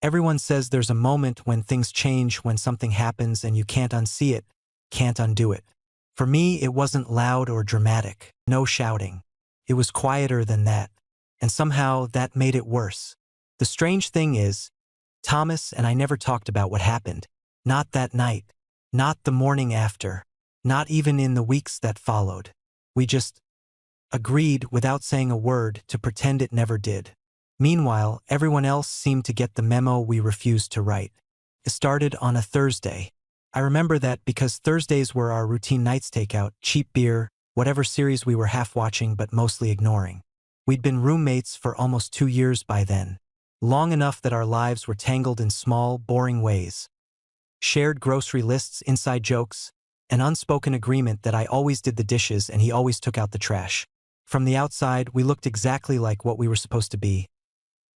Everyone says there's a moment when things change, when something happens and you can't unsee it, can't undo it. For me, it wasn't loud or dramatic, no shouting. It was quieter than that, and somehow that made it worse. The strange thing is, Thomas and I never talked about what happened. Not that night, not the morning after, not even in the weeks that followed. We just agreed, without saying a word, to pretend it never did. Meanwhile, everyone else seemed to get the memo we refused to write. It started on a Thursday. I remember that because Thursdays were our routine nights: takeout, cheap beer, whatever series we were half watching but mostly ignoring. We'd been roommates for almost 2 years by then. Long enough that our lives were tangled in small, boring ways. Shared grocery lists, inside jokes, an unspoken agreement that I always did the dishes and he always took out the trash. From the outside, we looked exactly like what we were supposed to be.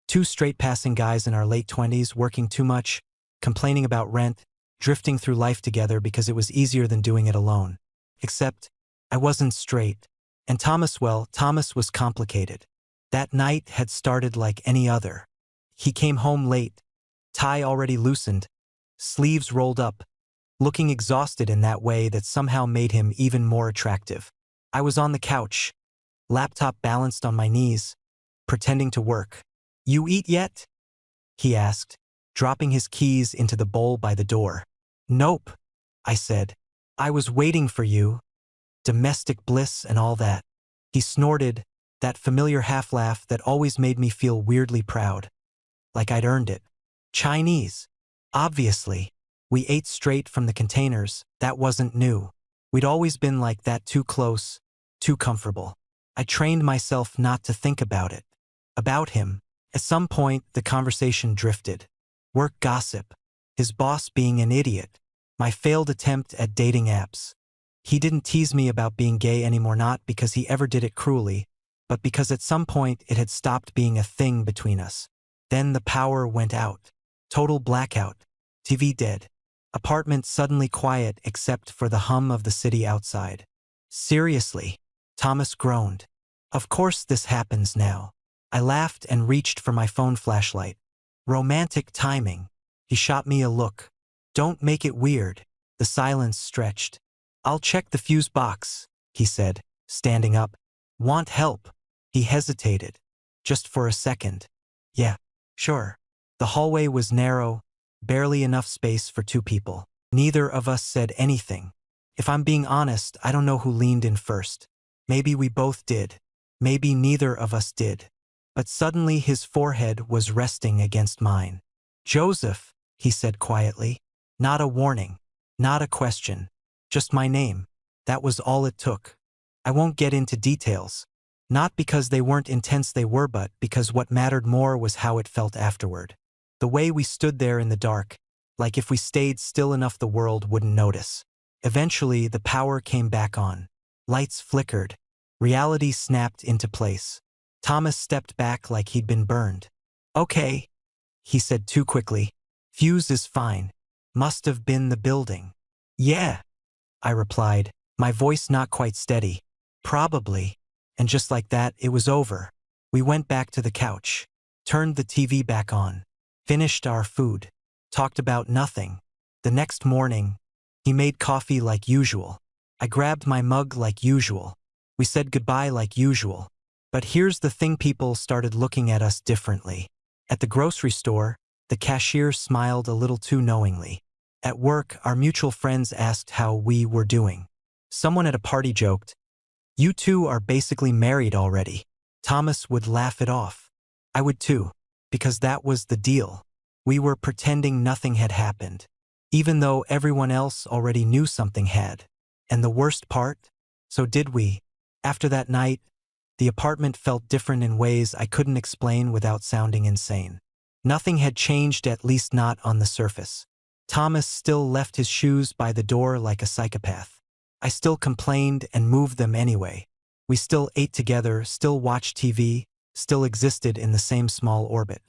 Two straight-passing guys in our late 20s, working too much, complaining about rent, drifting through life together because it was easier than doing it alone. Except, I wasn't straight. And Thomas was complicated. That night had started like any other. He came home late, tie already loosened, sleeves rolled up, looking exhausted in that way that somehow made him even more attractive. I was on the couch, laptop balanced on my knees, pretending to work. "You eat yet?" he asked, dropping his keys into the bowl by the door. "Nope," I said. "I was waiting for you. Domestic bliss and all that." He snorted, that familiar half-laugh that always made me feel weirdly proud. Like I'd earned it. "Chinese. Obviously. We ate straight from the containers. That wasn't new. We'd always been like that, too close, too comfortable. I trained myself not to think about it. About him. At some point, the conversation drifted. Work gossip. His boss being an idiot. My failed attempt at dating apps. He didn't tease me about being gay anymore, not because he ever did it cruelly, but because at some point it had stopped being a thing between us. Then the power went out. Total blackout. TV dead. Apartment suddenly quiet except for the hum of the city outside. "Seriously?" Thomas groaned. "Of course this happens now." I laughed and reached for my phone flashlight. "Romantic timing." He shot me a look. "Don't make it weird." The silence stretched. "I'll check the fuse box," he said, standing up. "Want help?" He hesitated. Just for a second. "Yeah, sure." The hallway was narrow, barely enough space for 2 people. Neither of us said anything. If I'm being honest, I don't know who leaned in first. Maybe we both did. Maybe neither of us did. But suddenly his forehead was resting against mine. "Joseph," he said quietly. Not a warning. Not a question. Just my name. That was all it took. I won't get into details. Not because they weren't intense, they were, but because what mattered more was how it felt afterward. The way we stood there in the dark, like if we stayed still enough the world wouldn't notice. Eventually, the power came back on. Lights flickered. Reality snapped into place. Thomas stepped back like he'd been burned. "Okay," he said too quickly. "Fuse is fine. Must have been the building." "Yeah," I replied, my voice not quite steady. "Probably." And just like that, it was over. We went back to the couch, turned the TV back on, finished our food, talked about nothing. The next morning, he made coffee like usual. I grabbed my mug like usual. We said goodbye like usual. But here's the thing, people started looking at us differently. At the grocery store, the cashier smiled a little too knowingly. At work, our mutual friends asked how we were doing. Someone at a party joked, "You two are basically married already." Thomas would laugh it off. I would too, because that was the deal. We were pretending nothing had happened, even though everyone else already knew something had. And the worst part? So did we. After that night, the apartment felt different in ways I couldn't explain without sounding insane. Nothing had changed, at least not on the surface. Thomas still left his shoes by the door like a psychopath. I still complained and moved them anyway. We still ate together, still watched TV, still existed in the same small orbit.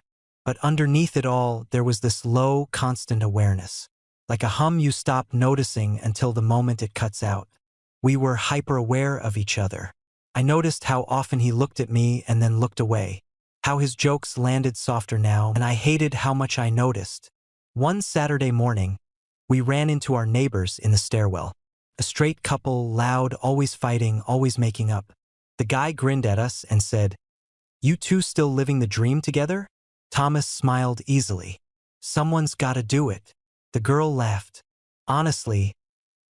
But underneath it all, there was this low, constant awareness. Like a hum you stop noticing until the moment it cuts out. We were hyper-aware of each other. I noticed how often he looked at me and then looked away. how his jokes landed softer now, and I hated how much I noticed. One Saturday morning, we ran into our neighbors in the stairwell. A straight couple, loud, always fighting, always making up. The guy grinned at us and said, "You two still living the dream together?" Thomas smiled easily. "Someone's gotta do it." The girl laughed. "Honestly,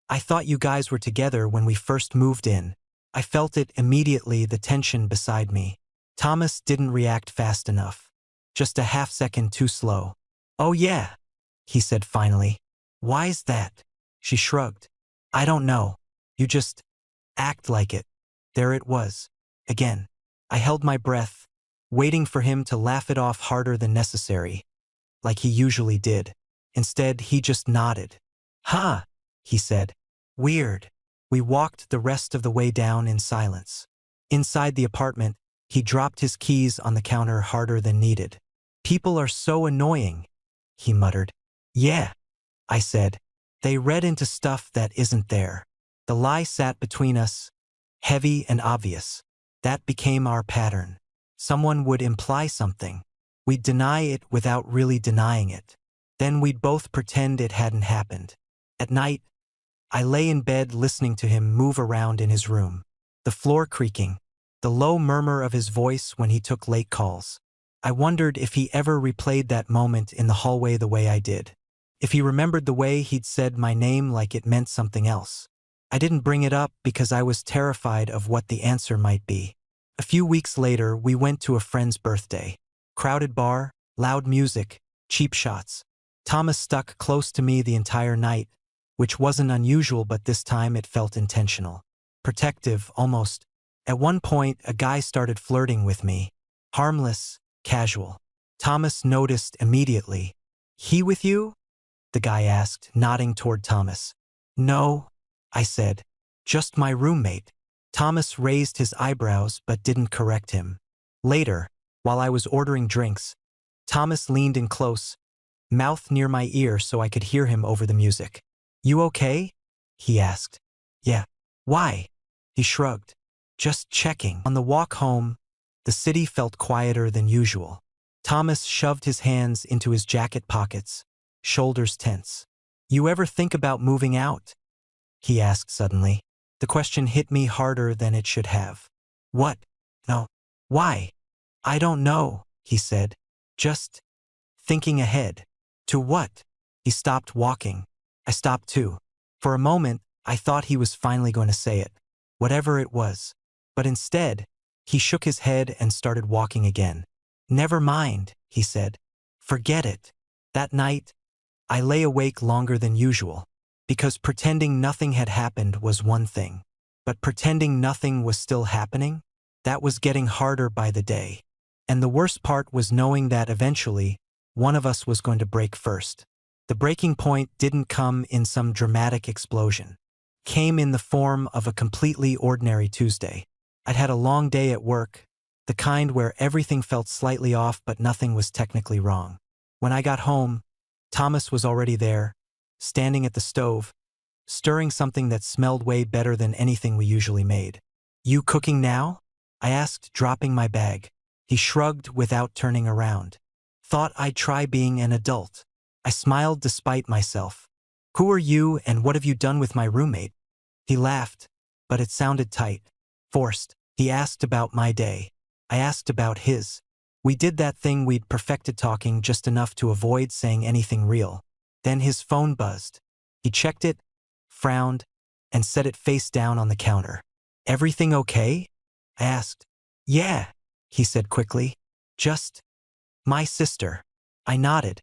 I thought you guys were together when we first moved in." I felt it immediately, the tension beside me. Thomas didn't react fast enough. Just a half-second too slow. "Oh yeah," he said finally. "Why's that?" She shrugged. "I don't know. You just act like it." There it was. Again. I held my breath, waiting for him to laugh it off harder than necessary, like he usually did. Instead, he just nodded. "Huh," he said. "Weird." We walked the rest of the way down in silence. Inside the apartment, he dropped his keys on the counter harder than needed. "People are so annoying," he muttered. "Yeah," I said. "They read into stuff that isn't there." The lie sat between us, heavy and obvious. That became our pattern. Someone would imply something. We'd deny it without really denying it. Then we'd both pretend it hadn't happened. At night, I lay in bed listening to him move around in his room. The floor creaking, the low murmur of his voice when he took late calls. I wondered if he ever replayed that moment in the hallway the way I did. If he remembered the way he'd said my name like it meant something else. I didn't bring it up because I was terrified of what the answer might be. A few weeks later, we went to a friend's birthday. Crowded bar, loud music, cheap shots. Thomas stuck close to me the entire night, which wasn't unusual, but this time it felt intentional. Protective, almost. At one point, a guy started flirting with me. Harmless, casual. Thomas noticed immediately. "He with you?" the guy asked, nodding toward Thomas. "No," I said. "Just my roommate." Thomas raised his eyebrows but didn't correct him. Later, while I was ordering drinks, Thomas leaned in close, mouth near my ear so I could hear him over the music. "You okay?" he asked. "Yeah." "Why?" He shrugged. "Just checking." On the walk home, the city felt quieter than usual. Thomas shoved his hands into his jacket pockets, shoulders tense. "You ever think about moving out?" he asked suddenly. The question hit me harder than it should have. "What? No. Why?" "I don't know," he said. "Just thinking ahead." "To what?" He stopped walking. I stopped too. For a moment, I thought he was finally going to say it. Whatever it was. But instead, he shook his head and started walking again. "Never mind," he said. "Forget it." That night, I lay awake longer than usual. Because pretending nothing had happened was one thing. But pretending nothing was still happening? That was getting harder by the day. And the worst part was knowing that eventually, one of us was going to break first. The breaking point didn't come in some dramatic explosion. It came in the form of a completely ordinary Tuesday. I'd had a long day at work, the kind where everything felt slightly off but nothing was technically wrong. When I got home, Thomas was already there, standing at the stove, stirring something that smelled way better than anything we usually made. "You cooking now?" I asked, dropping my bag. He shrugged without turning around. "Thought I'd try being an adult." I smiled despite myself. "Who are you and what have you done with my roommate?" He laughed, but it sounded tight. Forced. He asked about my day. I asked about his. We did that thing we'd perfected, talking just enough to avoid saying anything real. Then his phone buzzed. He checked it, frowned, and set it face down on the counter. "Everything okay?" I asked. "Yeah," he said quickly. "Just my sister." I nodded,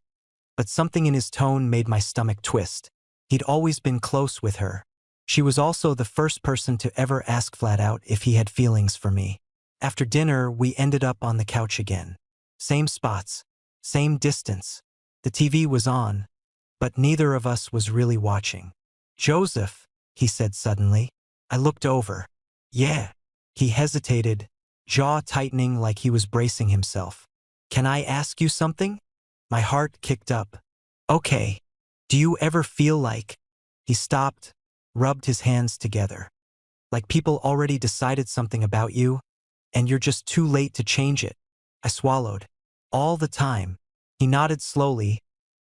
but something in his tone made my stomach twist. He'd always been close with her. She was also the first person to ever ask flat out if he had feelings for me. After dinner, we ended up on the couch again. Same spots, same distance. The TV was on, but neither of us was really watching. "Joseph," he said suddenly. I looked over. "Yeah." He hesitated, jaw tightening like he was bracing himself. "Can I ask you something?" My heart kicked up. "Okay. Do you ever feel like—" He stopped, rubbed his hands together. "Like people already decided something about you, and you're just too late to change it?" I swallowed. All the time. He nodded slowly,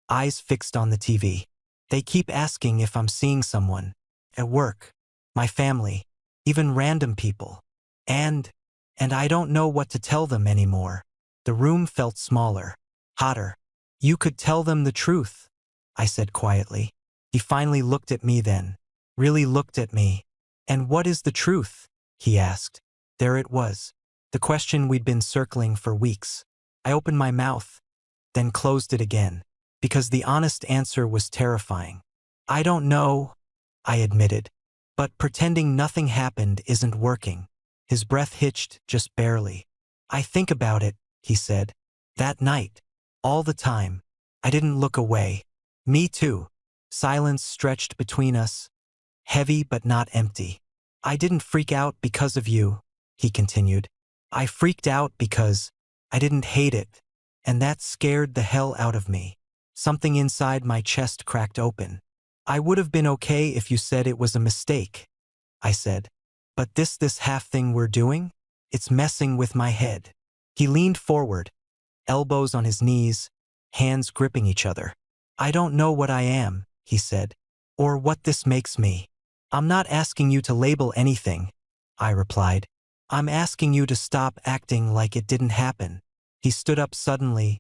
eyes fixed on the TV. They keep asking if I'm seeing someone. At work. My family. Even random people. And I don't know what to tell them anymore. The room felt smaller. Hotter. You could tell them the truth, I said quietly. He finally looked at me then. Really looked at me. And what is the truth? He asked. There it was. The question we'd been circling for weeks. I opened my mouth, then closed it again, because the honest answer was terrifying. I don't know, I admitted, but pretending nothing happened isn't working. His breath hitched just barely. I think about it, he said. That night. All the time. I didn't look away. Me too. Silence stretched between us, heavy but not empty. I didn't freak out because of you, he continued. I freaked out because I didn't hate it, and that scared the hell out of me. Something inside my chest cracked open. I would have been okay if you said it was a mistake, I said. But this half thing we're doing? It's messing with my head. He leaned forward, elbows on his knees, hands gripping each other. I don't know what I am, he said, or what this makes me. I'm not asking you to label anything, I replied. I'm asking you to stop acting like it didn't happen. He stood up suddenly,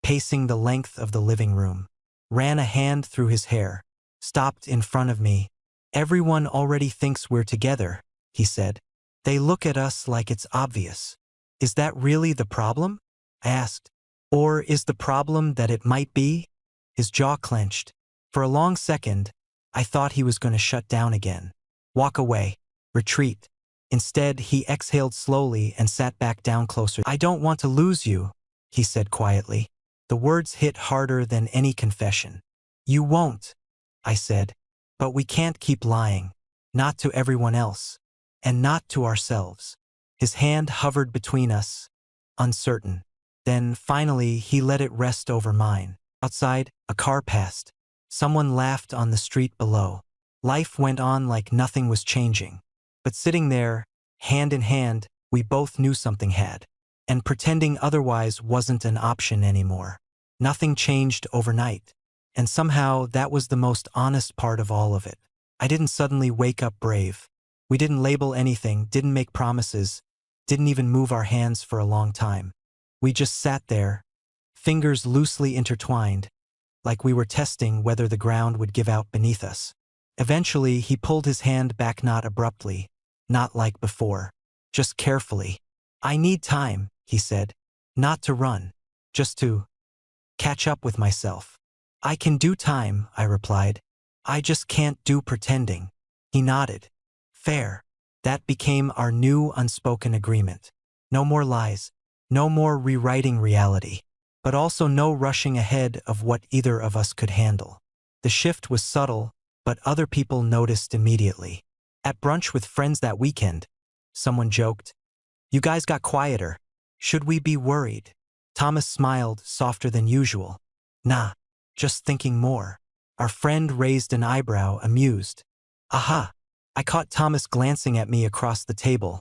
pacing the length of the living room, ran a hand through his hair, stopped in front of me. Everyone already thinks we're together, he said. They look at us like it's obvious. Is that really the problem? I asked. Or is the problem that it might be? His jaw clenched. For a long second, I thought he was going to shut down again. Walk away. Retreat. Instead, he exhaled slowly and sat back down closer. I don't want to lose you, he said quietly. The words hit harder than any confession. You won't, I said. But we can't keep lying. Not to everyone else. And not to ourselves. His hand hovered between us, uncertain. Then, finally, he let it rest over mine. Outside, a car passed. Someone laughed on the street below. Life went on like nothing was changing. But sitting there, hand in hand, we both knew something had. And pretending otherwise wasn't an option anymore. Nothing changed overnight. And somehow that was the most honest part of all of it. I didn't suddenly wake up brave. We didn't label anything, didn't make promises, didn't even move our hands for a long time. We just sat there, fingers loosely intertwined, like we were testing whether the ground would give out beneath us. Eventually, he pulled his hand back, not abruptly, not like before, just carefully. I need time, he said, not to run, just to catch up with myself. I can do time, I replied. I just can't do pretending. He nodded. Fair. That became our new unspoken agreement. No more lies, no more rewriting reality, but also no rushing ahead of what either of us could handle. The shift was subtle, but other people noticed immediately. At brunch with friends that weekend, someone joked, "You guys got quieter. Should we be worried?" Thomas smiled, softer than usual. Nah, just thinking more. Our friend raised an eyebrow, amused. Aha! I caught Thomas glancing at me across the table,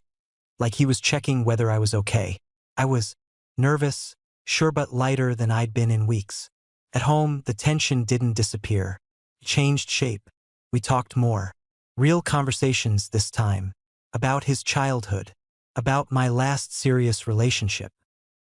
like he was checking whether I was okay. I was nervous, sure, but lighter than I'd been in weeks. At home, the tension didn't disappear. It changed shape. We talked more. Real conversations this time. About his childhood. About my last serious relationship.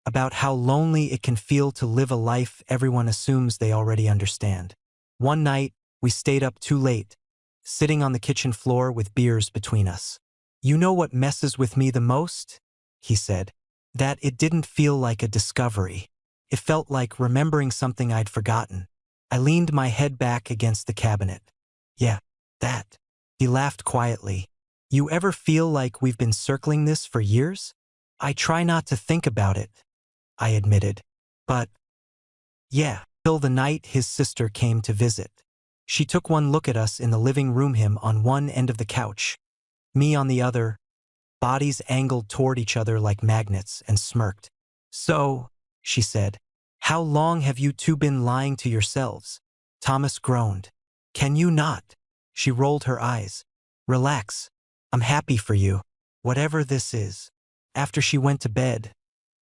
About how lonely it can feel to live a life everyone assumes they already understand. One night, we stayed up too late, sitting on the kitchen floor with beers between us. You know what messes with me the most? He said. That it didn't feel like a discovery. It felt like remembering something I'd forgotten. I leaned my head back against the cabinet. Yeah, that. He laughed quietly. You ever feel like we've been circling this for years? I try not to think about it, I admitted. But, yeah, till the night his sister came to visit. She took one look at us in the living room, him on one end of the couch, me on the other, bodies angled toward each other like magnets, and smirked. So, she said, how long have you two been lying to yourselves? Thomas groaned. Can you not? She rolled her eyes. Relax. I'm happy for you. Whatever this is. After she went to bed,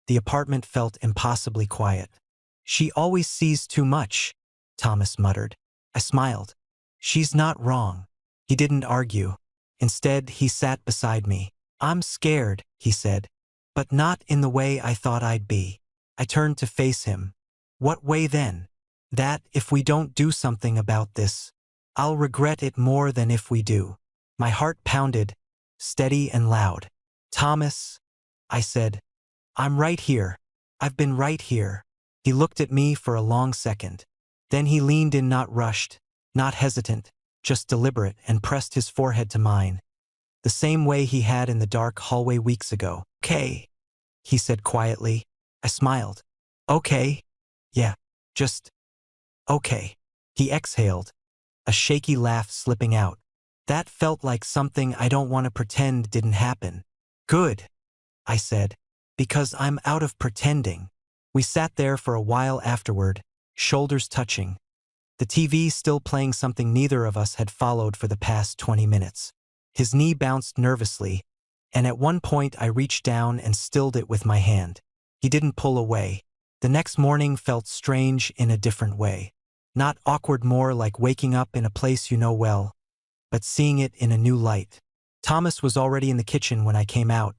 The apartment felt impossibly quiet. "She always sees too much," Thomas muttered. I smiled. "She's not wrong." He didn't argue. Instead, he sat beside me. "I'm scared," he said, "but not in the way I thought I'd be." I turned to face him. "What way then?" "That if we don't do something about this, I'll regret it more than if we do." My heart pounded, steady and loud. "Thomas," I said, "I'm right here. I've been right here." He looked at me for a long second. Then he leaned in, not rushed, not hesitant, just deliberate, and pressed his forehead to mine, the same way he had in the dark hallway weeks ago. "Okay," he said quietly. I smiled. "Okay? Yeah, just okay." He exhaled, a shaky laugh slipping out. "That felt like something I don't want to pretend didn't happen." "Good," I said, "because I'm out of pretending." We sat there for a while afterward, shoulders touching, the TV still playing something neither of us had followed for the past 20 minutes. His knee bounced nervously, and at one point I reached down and stilled it with my hand. He didn't pull away. The next morning felt strange in a different way. Not awkward, more like waking up in a place you know well, but seeing it in a new light. Thomas was already in the kitchen when I came out,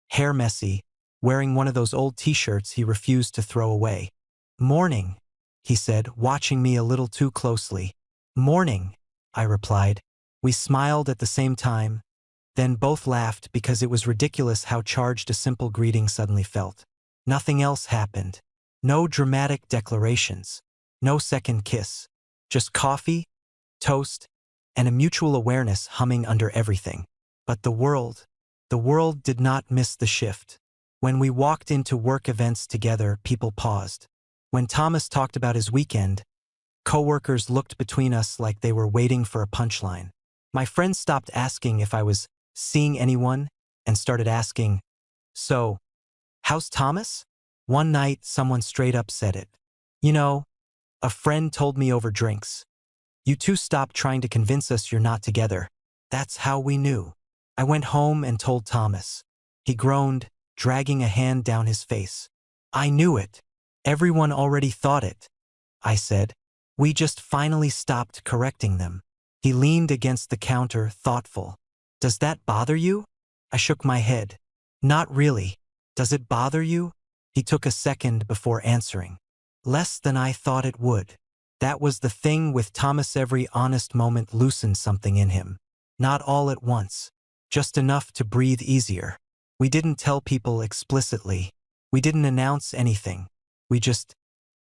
hair messy, wearing one of those old t-shirts he refused to throw away. "Morning," he said, watching me a little too closely. "Morning," I replied. We smiled at the same time, then both laughed because it was ridiculous how charged a simple greeting suddenly felt. Nothing else happened. No dramatic declarations. No second kiss. Just coffee, toast, and a mutual awareness humming under everything. But the world did not miss the shift. When we walked into work events together, people paused. When Thomas talked about his weekend, coworkers looked between us like they were waiting for a punchline. My friends stopped asking if I was seeing anyone and started asking, "So, how's Thomas?" One night, someone straight up said it. "You know, a friend told me over drinks. You two stopped trying to convince us you're not together." That's how we knew. I went home and told Thomas. He groaned, dragging a hand down his face. "I knew it. Everyone already thought it," I said. "We just finally stopped correcting them." He leaned against the counter, thoughtful. "Does that bother you?" I shook my head. "Not really." "Does it bother you?" He took a second before answering. "Less than I thought it would." That was the thing with Thomas. Every honest moment loosened something in him. Not all at once, just enough to breathe easier. We didn't tell people explicitly. We didn't announce anything. We just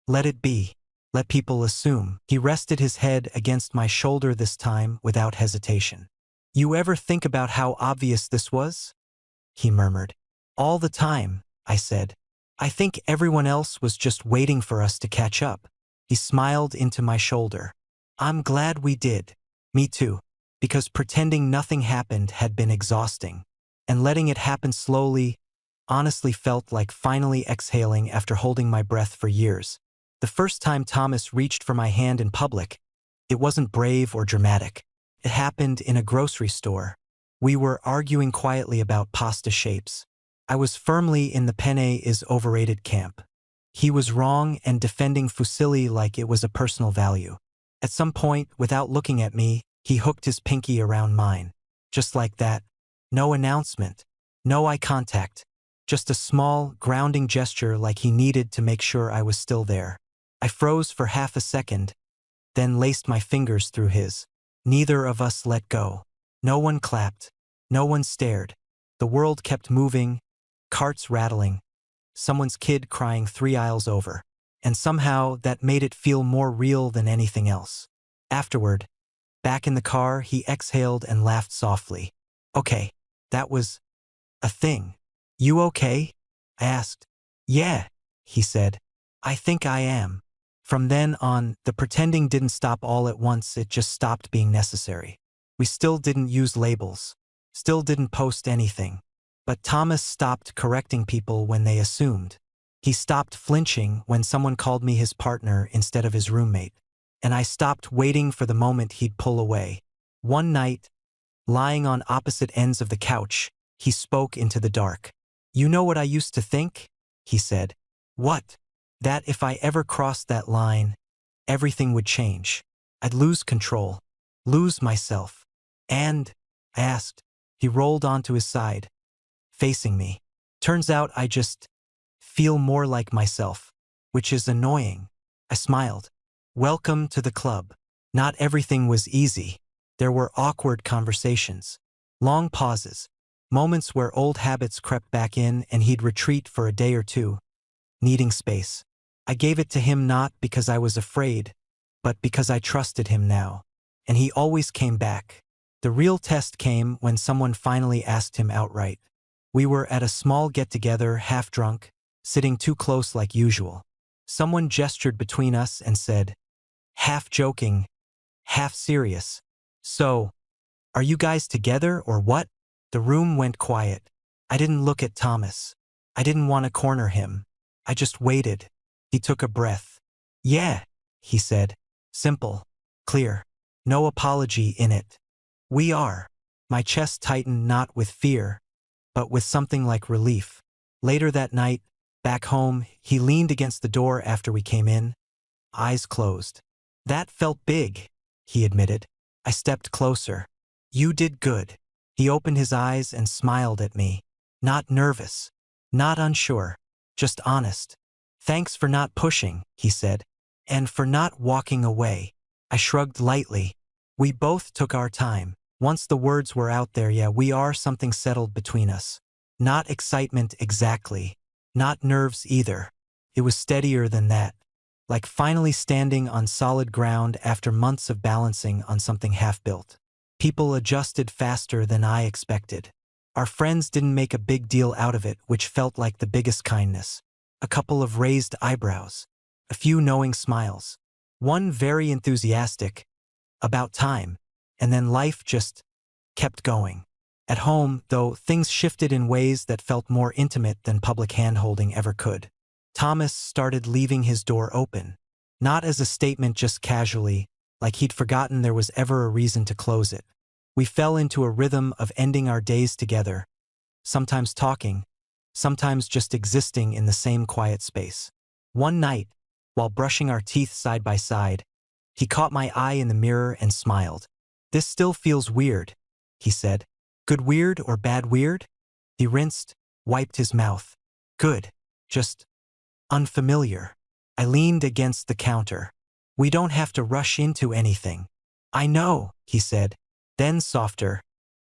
let it be. Let people assume. He rested his head against my shoulder this time without hesitation. "You ever think about how obvious this was?" he murmured. "All the time," I said. "I think everyone else was just waiting for us to catch up." He smiled into my shoulder. "I'm glad we did." "Me too." Because pretending nothing happened had been exhausting. And letting it happen slowly, honestly felt like finally exhaling after holding my breath for years. The first time Thomas reached for my hand in public, it wasn't brave or dramatic. It happened in a grocery store. We were arguing quietly about pasta shapes. I was firmly in the penne is overrated camp. He was wrong and defending fusilli like it was a personal value. At some point, without looking at me, he hooked his pinky around mine. Just like that. No announcement. No eye contact. Just a small, grounding gesture like he needed to make sure I was still there. I froze for half a second, then laced my fingers through his. Neither of us let go. No one clapped. No one stared. The world kept moving, carts rattling, someone's kid crying 3 aisles over. And somehow that made it feel more real than anything else. Afterward, back in the car, he exhaled and laughed softly. "Okay, that was a thing. You okay?" I asked. "Yeah," he said. "I think I am." From then on, the pretending didn't stop all at once, it just stopped being necessary. We still didn't use labels. Still didn't post anything. But Thomas stopped correcting people when they assumed. He stopped flinching when someone called me his partner instead of his roommate. And I stopped waiting for the moment he'd pull away. One night, lying on opposite ends of the couch, he spoke into the dark. "You know what I used to think?" he said. What? That if I ever crossed that line, everything would change. I'd lose control, lose myself. And, I asked. He rolled onto his side, facing me. Turns out I just feel more like myself, which is annoying. I smiled. Welcome to the club. Not everything was easy. There were awkward conversations, long pauses, moments where old habits crept back in and he'd retreat for a day or two, needing space. I gave it to him not because I was afraid, but because I trusted him now. And he always came back. The real test came when someone finally asked him outright. We were at a small get-together, half-drunk, sitting too close like usual. Someone gestured between us and said, half joking, half serious, "So, are you guys together or what?" The room went quiet. I didn't look at Thomas. I didn't want to corner him. I just waited. He took a breath. "Yeah," he said. Simple, clear, no apology in it. "We are." My chest tightened not with fear, but with something like relief. Later that night, back home, he leaned against the door after we came in, eyes closed. "That felt big," he admitted. I stepped closer. "You did good." He opened his eyes and smiled at me. Not nervous, not unsure, just honest. "Thanks for not pushing," he said, "and for not walking away." I shrugged lightly. We both took our time. Once the words were out there, yeah, we are, something settled between us. Not excitement exactly, not nerves either. It was steadier than that. Like finally standing on solid ground after months of balancing on something half-built. People adjusted faster than I expected. Our friends didn't make a big deal out of it, which felt like the biggest kindness. A couple of raised eyebrows. A few knowing smiles. One very enthusiastic. About time. And then life just kept going. At home, though, things shifted in ways that felt more intimate than public hand-holding ever could. Thomas started leaving his door open. Not as a statement, just casually, like he'd forgotten there was ever a reason to close it. We fell into a rhythm of ending our days together, sometimes talking, sometimes just existing in the same quiet space. One night, while brushing our teeth side by side, he caught my eye in the mirror and smiled. "This still feels weird," he said. "Good weird or bad weird?" He rinsed, wiped his mouth. "Good. Just unfamiliar." I leaned against the counter. "We don't have to rush into anything." "I know," he said, then softer.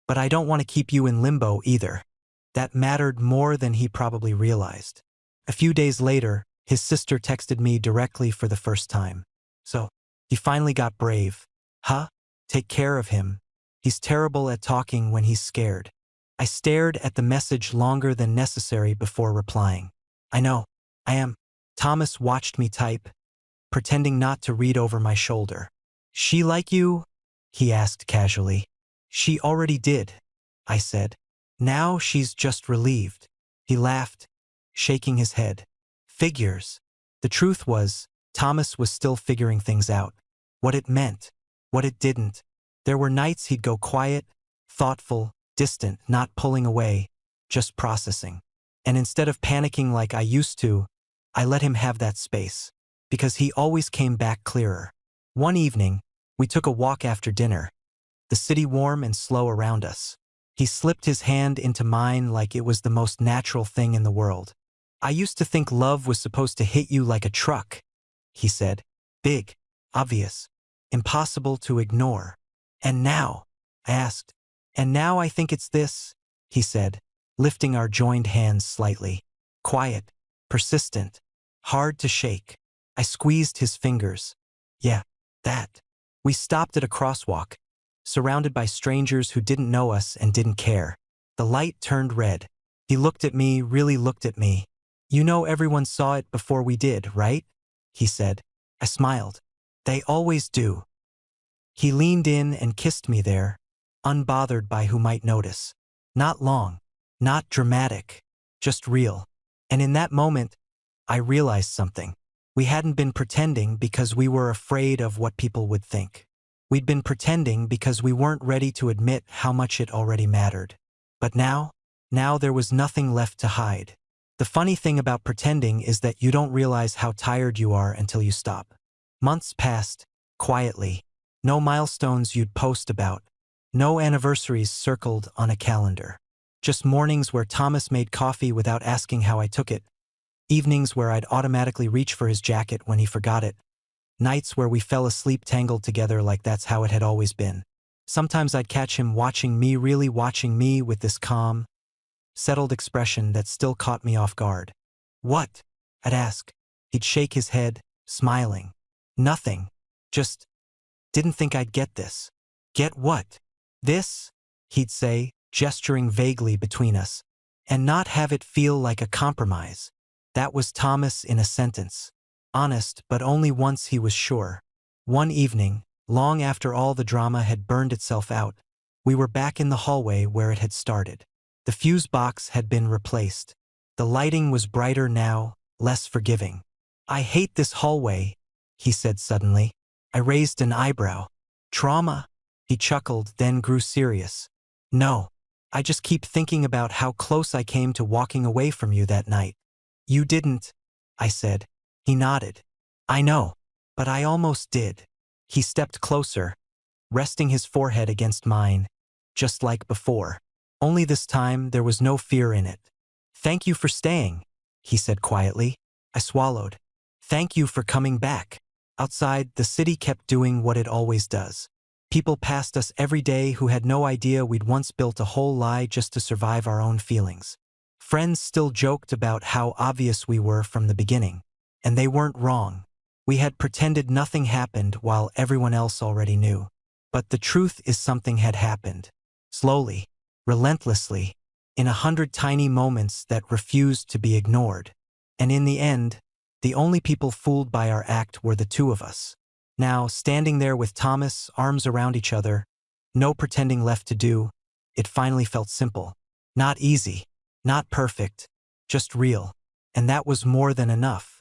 "But I don't want to keep you in limbo either." That mattered more than he probably realized. A few days later, his sister texted me directly for the first time. "So, he finally got brave." "Huh? Take care of him. He's terrible at talking when he's scared." I stared at the message longer than necessary before replying. "I know. I am." Thomas watched me type, pretending not to read over my shoulder. "She like you?" he asked casually. "She already did," I said. "Now she's just relieved." He laughed, shaking his head. Figures. The truth was, Thomas was still figuring things out. What it meant, what it didn't. There were nights he'd go quiet, thoughtful, distant, not pulling away, just processing. And instead of panicking like I used to, I let him have that space. Because he always came back clearer. One evening, we took a walk after dinner. The city warm and slow around us. He slipped his hand into mine like it was the most natural thing in the world. "I used to think love was supposed to hit you like a truck," he said. "Big, obvious, impossible to ignore. And now?" I asked. "And now I think it's this," he said, lifting our joined hands slightly. Quiet, persistent, hard to shake. I squeezed his fingers. "Yeah, that." We stopped at a crosswalk, surrounded by strangers who didn't know us and didn't care. The light turned red. He looked at me, really looked at me. "You know everyone saw it before we did, right?" he said. I smiled. "They always do." He leaned in and kissed me there, unbothered by who might notice. Not long, not dramatic, just real. And in that moment, I realized something. We hadn't been pretending because we were afraid of what people would think. We'd been pretending because we weren't ready to admit how much it already mattered. But now there was nothing left to hide. The funny thing about pretending is that you don't realize how tired you are until you stop. Months passed, quietly. No milestones you'd post about. No anniversaries circled on a calendar. Just mornings where Thomas made coffee without asking how I took it. Evenings where I'd automatically reach for his jacket when he forgot it. Nights where we fell asleep tangled together like that's how it had always been. Sometimes I'd catch him watching me, really watching me, with this calm, settled expression that still caught me off guard. "What?" I'd ask. He'd shake his head, smiling. "Nothing. Just didn't think I'd get this." "Get what?" "This," he'd say, gesturing vaguely between us. "And not have it feel like a compromise." That was Thomas in a sentence. Honest, but only once he was sure. One evening, long after all the drama had burned itself out, we were back in the hallway where it had started. The fuse box had been replaced. The lighting was brighter now, less forgiving. "I hate this hallway," he said suddenly. I raised an eyebrow. "Trauma?" He chuckled, then grew serious. "No. I just keep thinking about how close I came to walking away from you that night." "You didn't," I said. He nodded. "I know. But I almost did." He stepped closer, resting his forehead against mine, just like before. Only this time there was no fear in it. "Thank you for staying," he said quietly. I swallowed. "Thank you for coming back." Outside, the city kept doing what it always does. People passed us every day who had no idea we'd once built a whole lie just to survive our own feelings. Friends still joked about how obvious we were from the beginning. And they weren't wrong. We had pretended nothing happened while everyone else already knew. But the truth is something had happened. Slowly, relentlessly, in 100 tiny moments that refused to be ignored. And in the end, the only people fooled by our act were the two of us. Now, standing there with Thomas, arms around each other, no pretending left to do, it finally felt simple. Not easy, not perfect, just real. And that was more than enough.